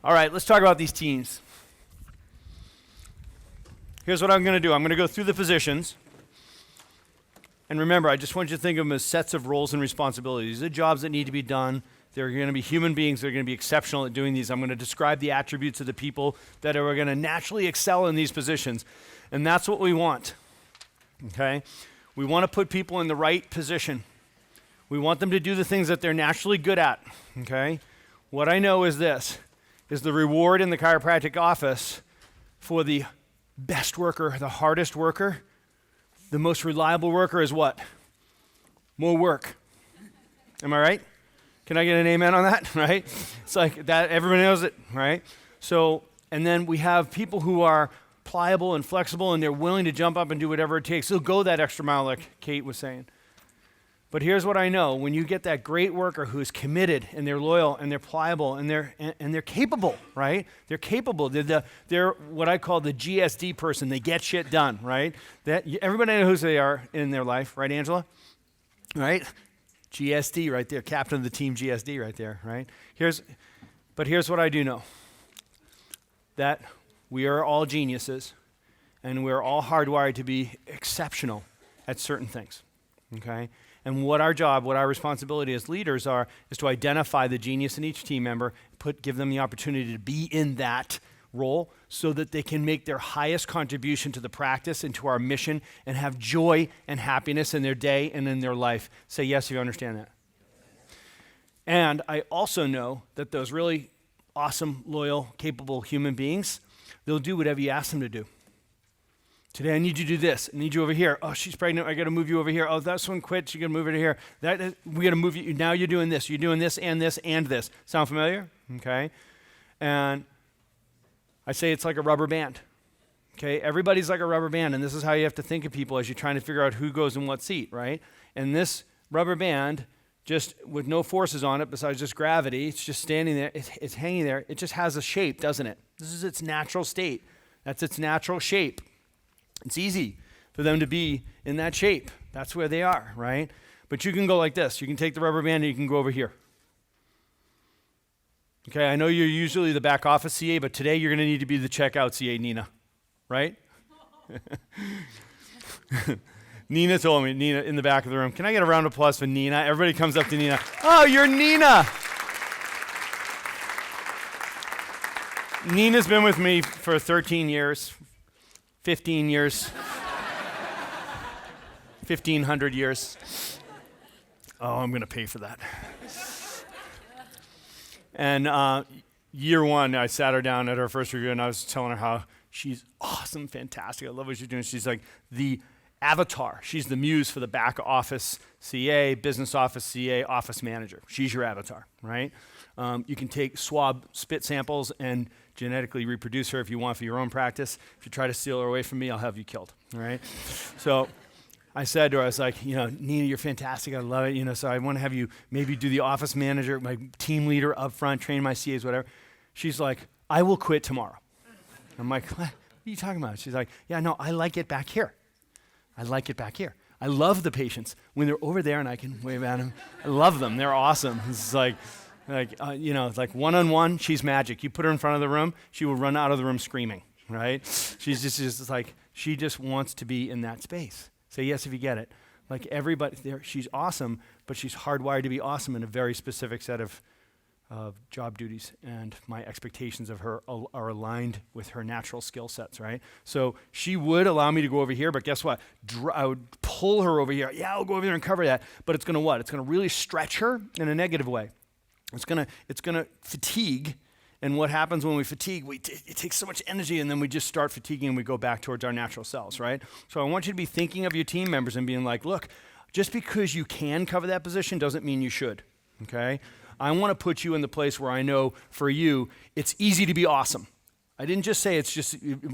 All right, let's talk about these teams. Here's what I'm going to do. I'm going to go through the positions. And remember, I just want you to think of them as sets of roles and responsibilities. These are jobs that need to be done. They're going to be human beings that are going to be exceptional at doing these. I'm going to describe the attributes of the people that are going to naturally excel in these positions. And that's what we want, okay? We want to put people in the right position. We want them to do the things that they're naturally good at, okay? What I know is this, is the reward in the chiropractic office for the best worker, the hardest worker, the most reliable worker is what? More work. Am I right? Can I get an amen on that, right? It's like that, everybody knows it, right? So, and then we have people who are pliable and flexible and they're willing to jump up and do whatever it takes. They'll go that extra mile like Kate was saying. But here's what I know. When you get that great worker who's committed and they're loyal and they're pliable and they're capable, right? They're capable. They're what I call the GSD person. They get shit done, right? Everybody knows who they are in their life, right, Angela? Right? GSD right there, captain of the team GSD right there, right? But here's what I do know. That we are all geniuses and we're all hardwired to be exceptional at certain things, okay? And what our job, what our responsibility as leaders is to identify the genius in each team member, give them the opportunity to be in that role so that they can make their highest contribution to the practice and to our mission and have joy and happiness in their day and in their life. Say yes if you understand that. And I also know that those really awesome, loyal, capable human beings, they'll do whatever you ask them to do. Today, I need you to do this. I need you over here. Oh, she's pregnant. I got to move you over here. Oh, that one quit. You got to move her to here. We got to move you. Now you're doing this. You're doing this and this and this. Sound familiar? Okay. And I say it's like a rubber band. Okay. Everybody's like a rubber band, and this is how you have to think of people as you're trying to figure out who goes in what seat, right? And this rubber band, just with no forces on it besides just gravity, it's just standing there. It's hanging there. It just has a shape, doesn't it? This is its natural state. That's its natural shape. It's easy for them to be in that shape. That's where they are, right? But you can go like this. You can take the rubber band and you can go over here. Okay, I know you're usually the back office CA, but today you're going to need to be the checkout CA, Nina, right? Nina told me, Nina in the back of the room, can I get a round of applause for Nina? Everybody comes up to Nina. Oh, you're Nina. Nina's been with me for 13 years. 15 years, 1,500 years. Oh, I'm going to pay for that. And year one, I sat her down at her first review, and I was telling her how she's awesome, fantastic. I love what she's doing. She's like the avatar. She's the muse for the back office CA, business office CA, office manager. She's your avatar, right? You can take swab spit samples and genetically reproduce her if you want for your own practice. If you try to steal her away from me, I'll have you killed, all right? So I said to her, I was like, Nina, you're fantastic. I love it. So I want to have you maybe do the office manager, my team leader up front, train my CAs, whatever. She's like, I will quit tomorrow. I'm like, what are you talking about? She's like, yeah, no, I like it back here. I like it back here. I love the patients. When they're over there and I can wave at them, I love them. They're awesome. It's like one-on-one, she's magic. You put her in front of the room, she will run out of the room screaming, right? She's just like, she just wants to be in that space. Say yes if you get it. Like everybody there, she's awesome, but she's hardwired to be awesome in a very specific set of job duties, and my expectations of her are aligned with her natural skill sets, right? So she would allow me to go over here, but guess what? I would pull her over here. Yeah, I'll go over there and cover that, but it's going to what? It's going to really stretch her in a negative way. It's gonna fatigue, and what happens when we fatigue? It takes so much energy, and then we just start fatiguing, and we go back towards our natural selves, right? So I want you to be thinking of your team members and being like, look, just because you can cover that position doesn't mean you should, okay? I want to put you in the place where I know for you, it's easy to be awesome. I didn't just say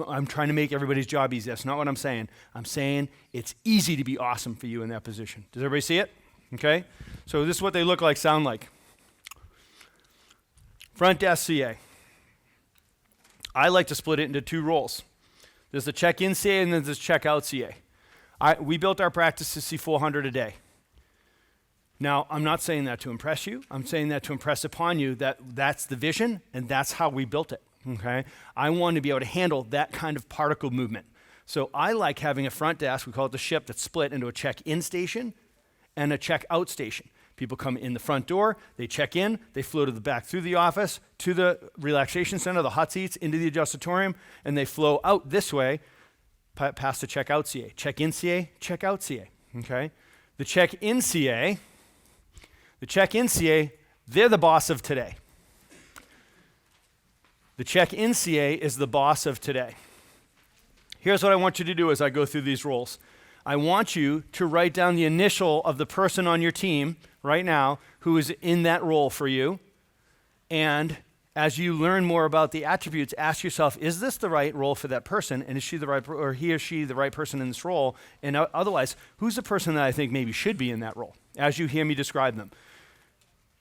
I'm trying to make everybody's job easy. That's not what I'm saying. I'm saying it's easy to be awesome for you in that position. Does everybody see it? Okay? So this is what they look like, sound like. Front desk CA. I like to split it into two roles. There's the check-in CA and then there's check-out CA. We built our practice to see 400 a day. Now, I'm not saying that to impress you. I'm saying that to impress upon you that that's the vision and that's how we built it, okay? I want to be able to handle that kind of particle movement. So I like having a front desk, we call it the ship, that's split into a check-in station and a check-out station. People come in the front door, they check in, they flow to the back through the office, to the relaxation center, the hot seats, into the adjustatorium, and they flow out this way past the check-out CA. Check-in CA, check-out CA, okay? The check-in CA, they're the boss of today. The check-in CA is the boss of today. Here's what I want you to do as I go through these roles. I want you to write down the initial of the person on your team right now who is in that role for you. And as you learn more about the attributes, ask yourself, is this the right role for that person? And is she the right, or he or she the right person in this role? And otherwise, who's the person that I think maybe should be in that role as you hear me describe them?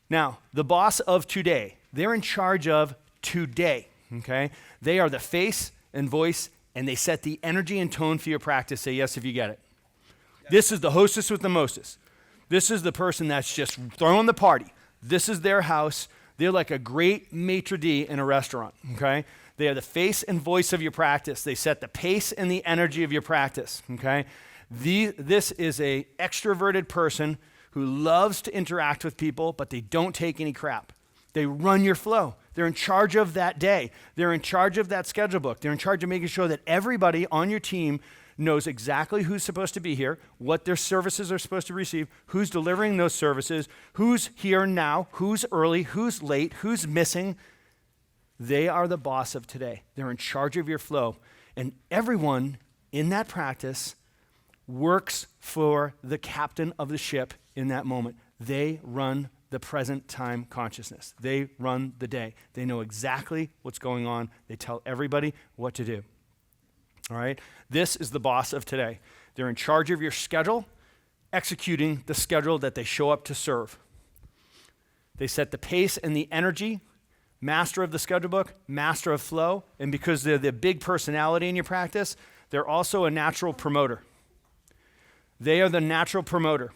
Now, the boss of today, they're in charge of today, okay? They are the face and voice, and they set the energy and tone for your practice. Say yes if you get it. Yes. This is the hostess with the mostest. This is the person that's just throwing the party. This is their house. They're like a great maitre d' in a restaurant, okay? They are the face and voice of your practice. They set the pace and the energy of your practice, okay? This is a extroverted person who loves to interact with people, but they don't take any crap. They run your flow. They're in charge of that day. They're in charge of that schedule book. They're in charge of making sure that everybody on your team knows exactly who's supposed to be here, what their services are supposed to receive, who's delivering those services, who's here now, who's early, who's late, who's missing. They are the boss of today. They're in charge of your flow. And everyone in that practice works for the captain of the ship in that moment. They run the present time consciousness. They run the day. They know exactly what's going on. They tell everybody what to do. All right? This is the boss of today. They're in charge of your schedule, executing the schedule that they show up to serve. They set the pace and the energy, master of the schedule book, master of flow, and because they're the big personality in your practice, they're also a natural promoter. They are the natural promoter.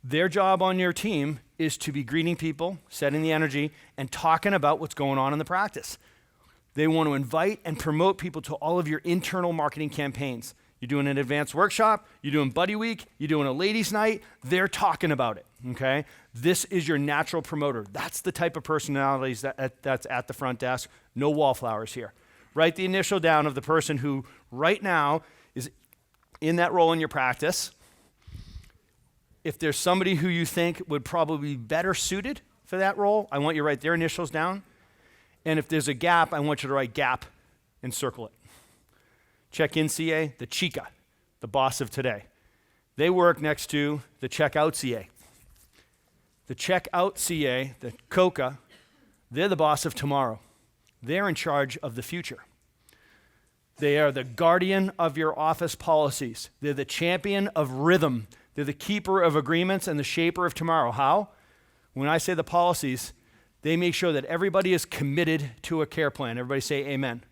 Their job on your team is to be greeting people, setting the energy, and talking about what's going on in the practice. They want to invite and promote people to all of your internal marketing campaigns. You're doing an advanced workshop, you're doing buddy week, you're doing a ladies' night, they're talking about it, okay? This is your natural promoter. That's the type of personalities that's at the front desk. No wallflowers here. Write the initial down of the person who right now is in that role in your practice. If there's somebody who you think would probably be better suited for that role, I want you to write their initials down. And if there's a gap, I want you to write gap and circle it. Check-in CA, the chica, the boss of today. They work next to the check-out CA. The check-out CA, the coca, they're the boss of tomorrow. They're in charge of the future. They are the guardian of your office policies. They're the champion of rhythm. They're the keeper of agreements and the shaper of tomorrow. How? When I say the policies, they make sure that everybody is committed to a care plan. Everybody say amen.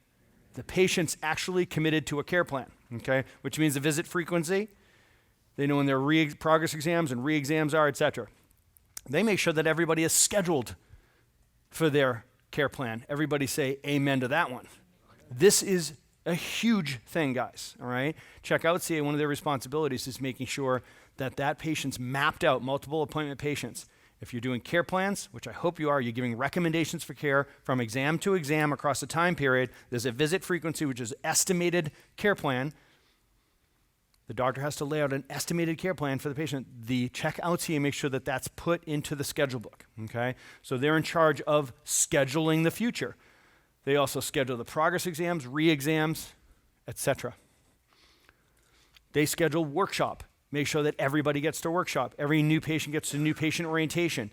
The patient's actually committed to a care plan, okay? Which means the visit frequency. They know when their progress exams and re-exams are, etc. They make sure that everybody is scheduled for their care plan. Everybody say amen to that one. This is a huge thing, guys, all right? Check-out CA, one of their responsibilities is making sure that that patient's mapped out, multiple appointment patients. If you're doing care plans, which I hope you are, you're giving recommendations for care from exam to exam across a time period. There's a visit frequency, which is estimated care plan. The doctor has to lay out an estimated care plan for the patient. The check-out CA makes sure that that's put into the schedule book, okay? So they're in charge of scheduling the future. They also schedule the progress exams, re-exams, etc. They schedule workshop. Make sure that everybody gets to workshop. Every new patient gets to new patient orientation.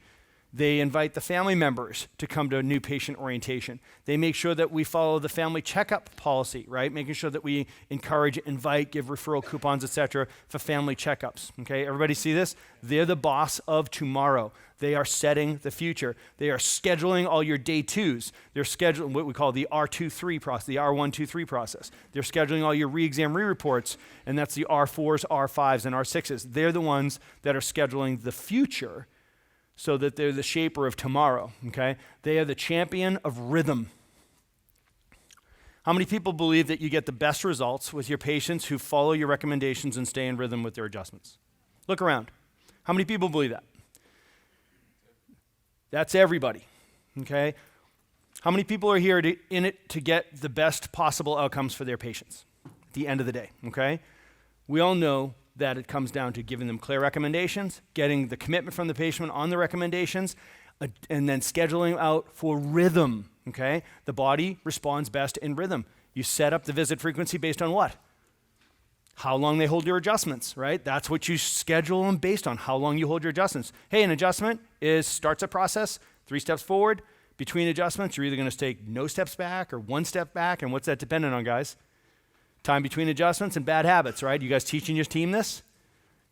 They invite the family members to come to a new patient orientation. They make sure that we follow the family checkup policy, right? Making sure that we encourage, invite, give referral coupons, et cetera, for family checkups, okay? Everybody see this? They're the boss of tomorrow. They are setting the future. They are scheduling all your day twos. They're scheduling what we call the R2-3 process, the R1-2-3 process. They're scheduling all your re-exam re-reports, and that's the R4s, R5s, and R6s. They're the ones that are scheduling the future so that they're the shaper of tomorrow, okay? They are the champion of rhythm. How many people believe that you get the best results with your patients who follow your recommendations and stay in rhythm with their adjustments? Look around. How many people believe that? That's everybody, okay? How many people are here in it to get the best possible outcomes for their patients at the end of the day, okay? We all know that it comes down to giving them clear recommendations, getting the commitment from the patient on the recommendations, and then scheduling out for rhythm, okay? The body responds best in rhythm. You set up the visit frequency based on what? How long they hold your adjustments, right? That's what you schedule them based on, how long you hold your adjustments. Hey, an adjustment starts a process, 3 steps forward. Between adjustments, you're either going to take no steps back or 1 step back, and what's that dependent on, guys? Time between adjustments and bad habits, right? You guys teaching your team this?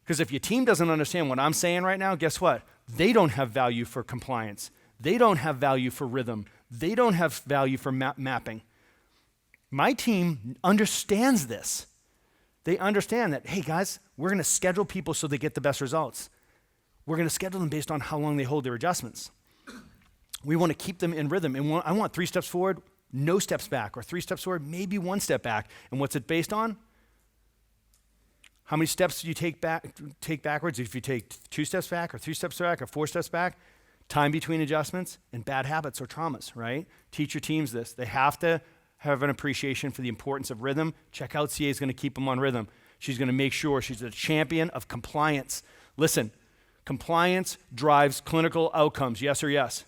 Because if your team doesn't understand what I'm saying right now, guess what? They don't have value for compliance. They don't have value for rhythm. They don't have value for mapping. My team understands this. They understand that, hey guys, we're going to schedule people so they get the best results. We're going to schedule them based on how long they hold their adjustments. We want to keep them in rhythm. And I want 3 steps forward, no steps back, or 3 steps forward, maybe 1 step back. And what's it based on? How many steps do you take backwards? If you take 2 steps back, or 3 steps back, or 4 steps back, time between adjustments, and bad habits or traumas, right? Teach your teams this. They have to have an appreciation for the importance of rhythm. Checkout CA is going to keep them on rhythm. She's going to make sure she's a champion of compliance. Listen, compliance drives clinical outcomes, yes or yes?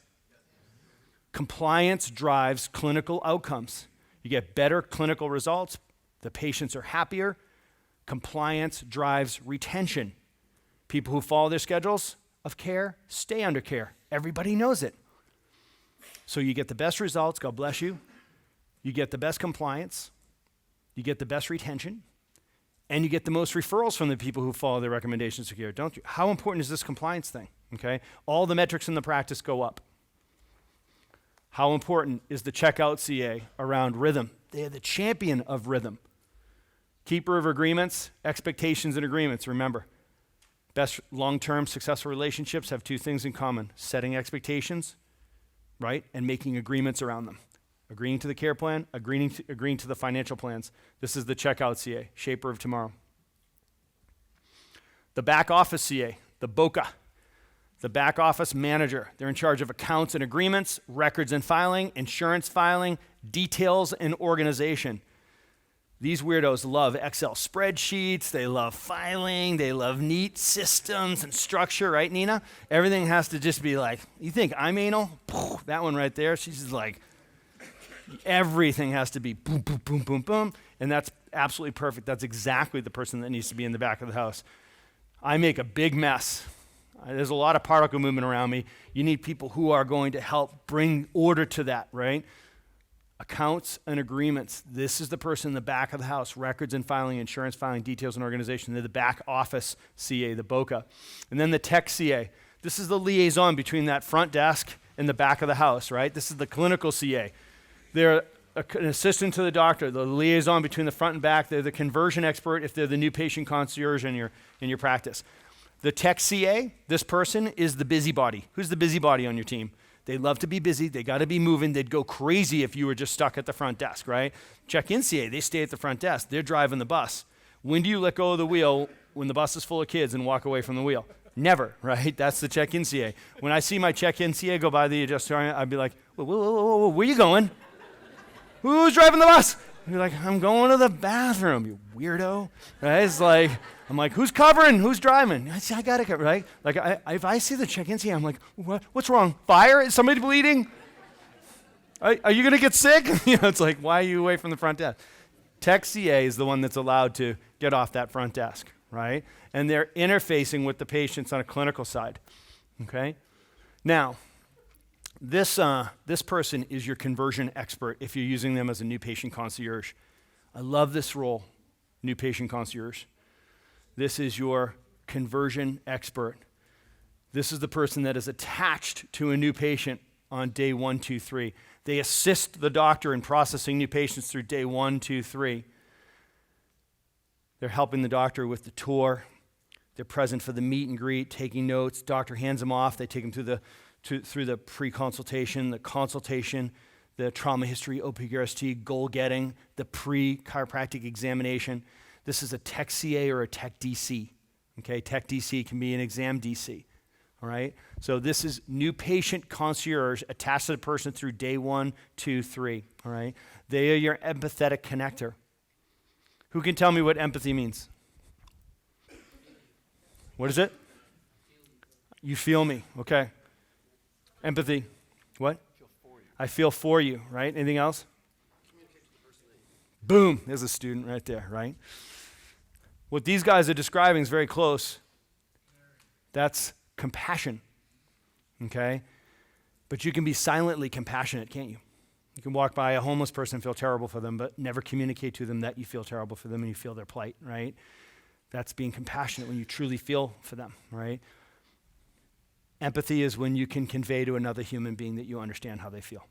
Compliance drives clinical outcomes. You get better clinical results. The patients are happier. Compliance drives retention. People who follow their schedules of care stay under care. Everybody knows it. So you get the best results, God bless you. You get the best compliance. You get the best retention. And you get the most referrals from the people who follow their recommendations of care, don't you? How important is this compliance thing, okay? All the metrics in the practice go up. How important is the checkout CA around rhythm? They are the champion of rhythm. Keeper of agreements, expectations and agreements, remember. Best long-term successful relationships have 2 things in common: setting expectations, right, and making agreements around them. Agreeing to the care plan, agreeing to the financial plans. This is the checkout CA, shaper of tomorrow. The back office CA, the BOCA, the back office manager. They're in charge of accounts and agreements, records and filing, insurance filing, details and organization. These weirdos love Excel spreadsheets, they love filing, they love neat systems and structure, right, Nina? Everything has to just be like, you think I'm anal? That one right there, she's just like, everything has to be boom, boom, boom, boom, boom, and that's absolutely perfect. That's exactly the person that needs to be in the back of the house. I make a big mess. There's a lot of particle movement around me. You need people who are going to help bring order to that, right? Accounts and agreements. This is the person in the back of the house. Records and filing, insurance filing, details and organization. They're the back office CA, the BOCA. And then the tech CA. This is the liaison between that front desk and the back of the house, right? This is the clinical CA. They're an assistant to the doctor, the liaison between the front and back. They're the conversion expert if they're the new patient concierge in your practice. The tech CA, this person is the busybody. Who's the busybody on your team? They love to be busy. They got to be moving. They'd go crazy if you were just stuck at the front desk, right? Check-in CA, they stay at the front desk. They're driving the bus. When do you let go of the wheel when the bus is full of kids and walk away from the wheel? Never, right? That's the check-in CA. When I see my check-in CA go by the adjuster, I'd be like, whoa, whoa, whoa, whoa, where you going? Who's driving the bus? You're like, I'm going to the bathroom, you weirdo. Right? It's like, I'm like, who's covering? Who's driving? I got to cover, right? Like, if I see the check-in CA, I'm like, what's wrong? Fire? Is somebody bleeding? Are you going to get sick? It's like, why are you away from the front desk? Tech CA is the one that's allowed to get off that front desk, right? And they're interfacing with the patients on a clinical side, okay? Now, this person is your conversion expert if you're using them as a new patient concierge. I love this role, new patient concierge. This is your conversion expert. This is the person that is attached to a new patient on day 1, 2, 3. They assist the doctor in processing new patients through day 1, 2, 3. They're helping the doctor with the tour. They're present for the meet and greet, taking notes. Doctor hands them off. They take them through the pre-consultation, the consultation, the trauma history, OPQRST, goal getting, the pre-chiropractic examination. This is a tech CA or a tech DC. Okay, tech DC can be an exam DC. All right, so this is new patient concierge attached to the person through day 1, 2, 3. All right, they are your empathetic connector. Who can tell me what empathy means? What is it? You feel me. Okay. Empathy. What? I feel for you, right? Anything else? Boom. There's a student right there, right? What these guys are describing is very close. That's compassion. Okay? But you can be silently compassionate, can't you? You can walk by a homeless person and feel terrible for them, but never communicate to them that you feel terrible for them and you feel their plight, right? That's being compassionate when you truly feel for them, right? Empathy is when you can convey to another human being that you understand how they feel.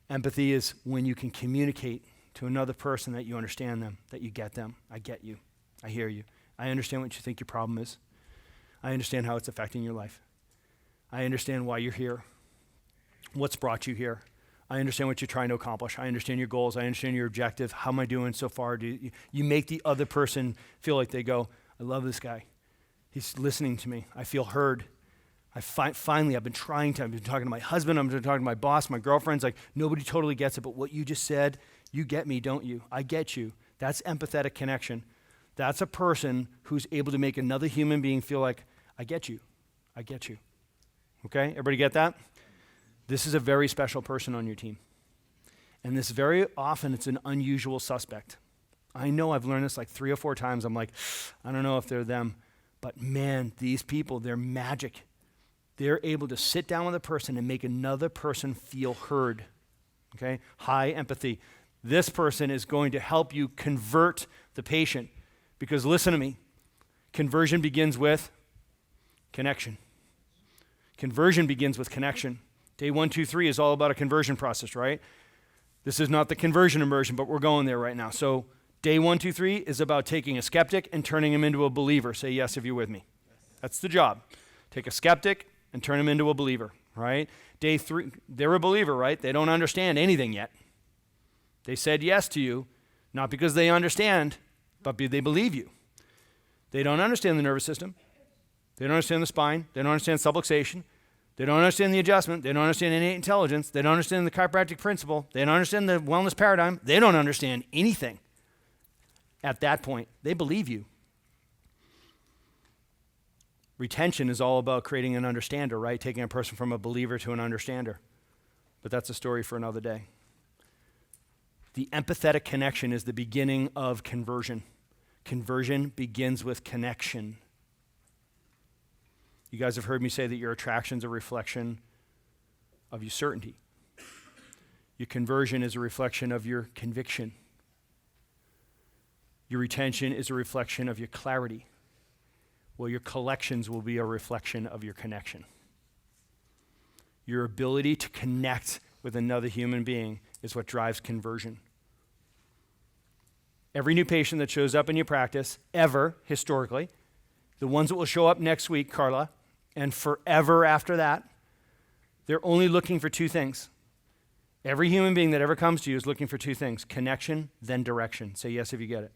Empathy is when you can communicate to another person that you understand them, that you get them. I get you. I hear you. I understand what you think your problem is. I understand how it's affecting your life. I understand why you're here. What's brought you here? I understand what you're trying to accomplish. I understand your goals. I understand your objective. How am I doing so far? You make the other person feel like they go, I love this guy. He's listening to me. I feel heard. Finally, I've been talking to my husband. I've been talking to my boss, my girlfriend's like, nobody totally gets it, but what you just said, you get me, don't you? I get you. That's empathetic connection. That's a person who's able to make another human being feel like, I get you. I get you. Okay? Everybody get that? This is a very special person on your team. And this very often, it's an unusual suspect. I know I've learned this like 3 or 4 times. I'm like, I don't know if they're them. But man, these people, they're magic. They're able to sit down with a person and make another person feel heard. Okay? High empathy. This person is going to help you convert the patient. Because listen to me, conversion begins with connection. Conversion begins with connection. Day 1, 2, 3 is all about a conversion process, right? This is not the conversion immersion, but we're going there right now. So day 1, 2, 3 is about taking a skeptic and turning him into a believer. Say yes if you're with me. Yes. That's the job. Take a skeptic and turn him into a believer, right? Day 3, they're a believer, right? They don't understand anything yet. They said yes to you, not because they understand, but they believe you. They don't understand the nervous system. They don't understand the spine. They don't understand subluxation. They don't understand the adjustment. They don't understand innate intelligence. They don't understand the chiropractic principle. They don't understand the wellness paradigm. They don't understand anything. At that point, they believe you. Retention is all about creating an understander, right? Taking a person from a believer to an understander. But that's a story for another day. The empathetic connection is the beginning of conversion. Conversion begins with connection. You guys have heard me say that your attraction is a reflection of your certainty. Your conversion is a reflection of your conviction. Your retention is a reflection of your clarity. Well, your collections will be a reflection of your connection. Your ability to connect with another human being is what drives conversion. Every new patient that shows up in your practice, ever, historically, the ones that will show up next week, Carla, and forever after that, they're only looking for 2 things. Every human being that ever comes to you is looking for 2 things, connection, then direction. Say yes if you get it.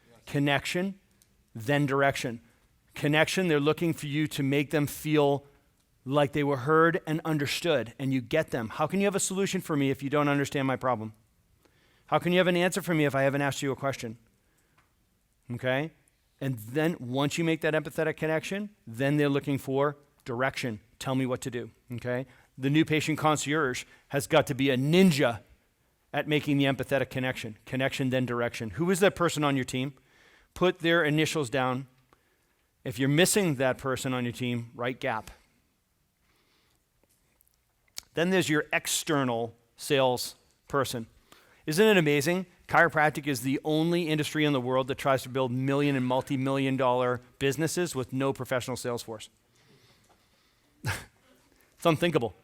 Yes. Connection, then direction. Connection, they're looking for you to make them feel like they were heard and understood, and you get them. How can you have a solution for me if you don't understand my problem? How can you have an answer for me if I haven't asked you a question? Okay? And then once you make that empathetic connection, then they're looking for direction. Tell me what to do, okay? The new patient concierge has got to be a ninja at making the empathetic connection. Connection, then direction. Who is that person on your team? Put their initials down. If you're missing that person on your team, write GAP. Then there's your external sales person. Isn't it amazing? Chiropractic is the only industry in the world that tries to build million and multi-million dollar businesses with no professional sales force. It's unthinkable.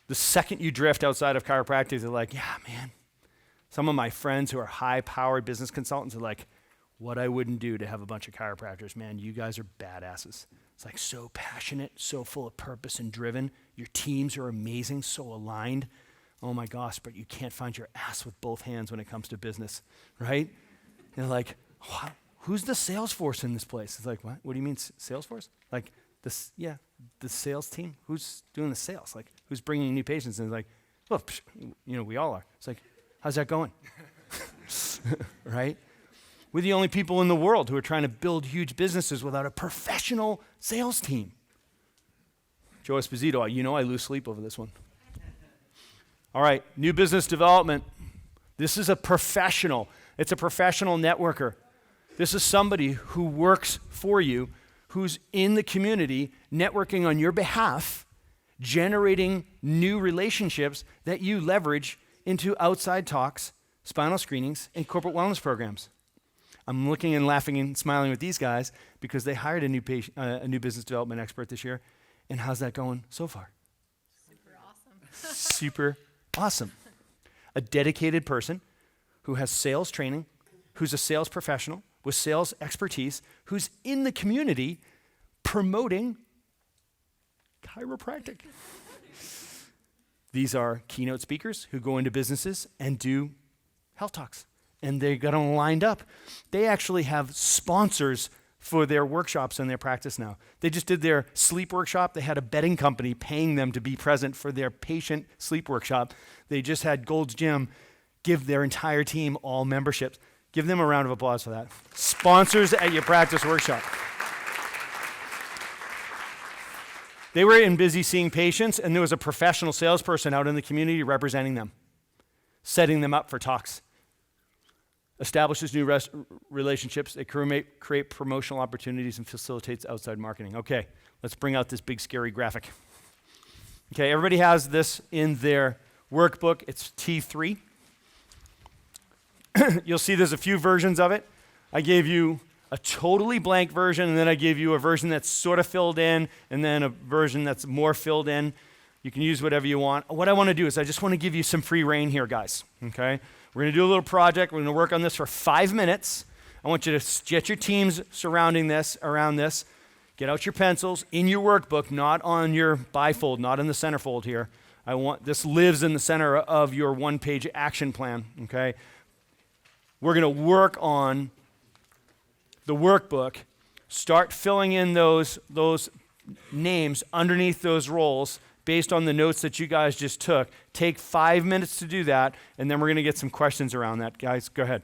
The second you drift outside of chiropractic, they're like, yeah, man. Some of my friends who are high-powered business consultants are like, what I wouldn't do to have a bunch of chiropractors, man. You guys are badasses. It's like so passionate, so full of purpose and driven. Your teams are amazing, so aligned. Oh my gosh, but you can't find your ass with both hands when it comes to business, right? And they're like, who's the sales force in this place? It's like, what? What do you mean sales force? Like, the sales team? Who's doing the sales? Like, who's bringing new patients? And it's like, well, we all are. It's like, how's that going? Right? We're the only people in the world who are trying to build huge businesses without a professional sales team. Joe Esposito, I lose sleep over this one. All right, new business development. This is a professional. It's a professional networker. This is somebody who works for you, who's in the community, networking on your behalf, generating new relationships that you leverage into outside talks, spinal screenings, and corporate wellness programs. I'm looking and laughing and smiling with these guys because they hired a new business development expert this year. And how's that going so far? Super awesome. Super awesome. A dedicated person who has sales training, who's a sales professional with sales expertise, who's in the community promoting chiropractic. These are keynote speakers who go into businesses and do health talks. And they got them lined up. They actually have sponsors for their workshops in their practice now. They just did their sleep workshop. They had a betting company paying them to be present for their patient sleep workshop. They just had Gold's Gym give their entire team all memberships. Give them a round of applause for that. Sponsors at your practice workshop. They were busy seeing patients, and there was a professional salesperson out in the community representing them, setting them up for talks. Establishes new relationships, they create promotional opportunities, and facilitates outside marketing. Okay, let's bring out this big scary graphic. Okay, everybody has this in their workbook. It's T3. You'll see there's a few versions of it. I gave you a totally blank version, and then I gave you a version that's sort of filled in, and then a version that's more filled in. You can use whatever you want. What I want to do is I just want to give you some free reign here, guys, okay? We're going to do a little project. We're going to work on this for 5 minutes. I want you to get your teams surrounding this, around this. Get out your pencils in your workbook, not on your bifold, not in the centerfold here. This lives in the center of your one-page action plan, okay? We're going to work on the workbook. Start filling in those names underneath those roles based on the notes that you guys just took. Take 5 minutes to do that, and then we're going to get some questions around that. Guys, go ahead.